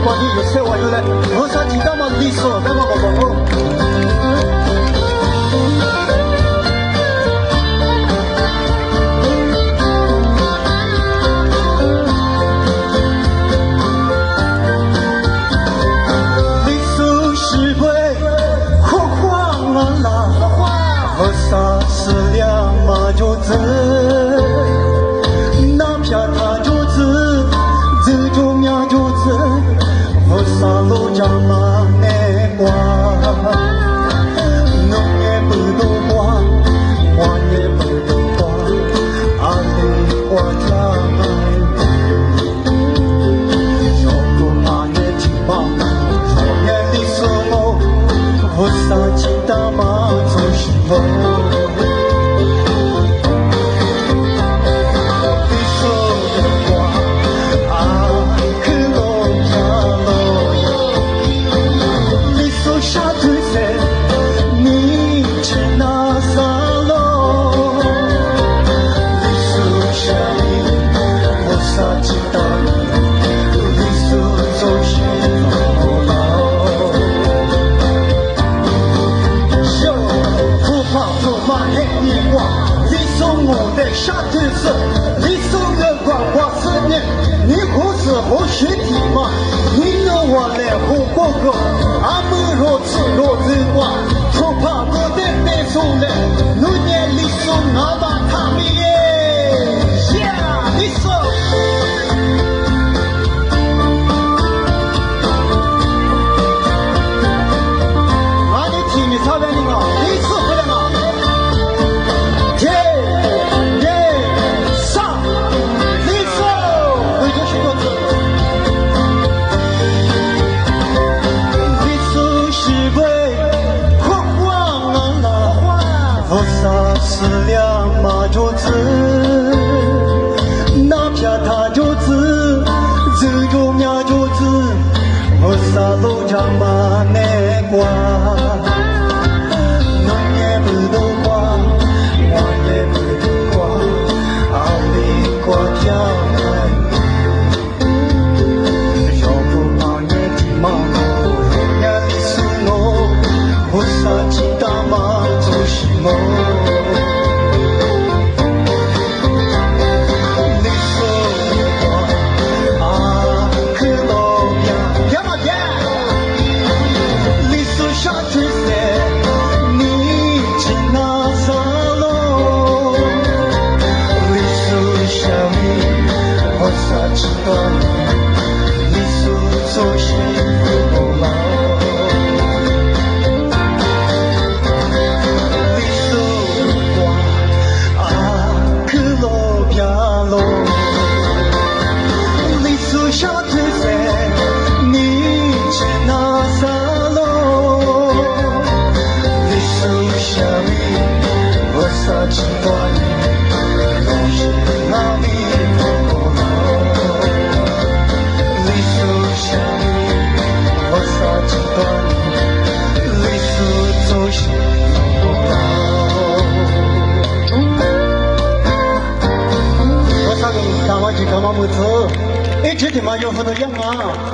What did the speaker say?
光你有车我有来，我啥几干嘛历史，干嘛我。我啥是两马就走，那片他就走，走就命就走，我啥路家嘛难过，农业不都光，花也不都光，阿里花家小哥把年轻帮，少年的时候，我啥记得嘛做什么？下头是你送的光花思念，你可是好学体嘛？你让我来活过个，阿门若吃若走光，恐怕我得背出来，我年里送我把他们耶，呀，你说。那你听你操办的嘛？你吃回来嘛？我啥是两马就走，那片他就走，走就命就走，我啥路家嘛难过，农业不都光，花也不都光，阿里瓜家来，小哥把年纪忙，年里是我啥记得嘛做什么？干嘛不走？一直他妈有不都样啊？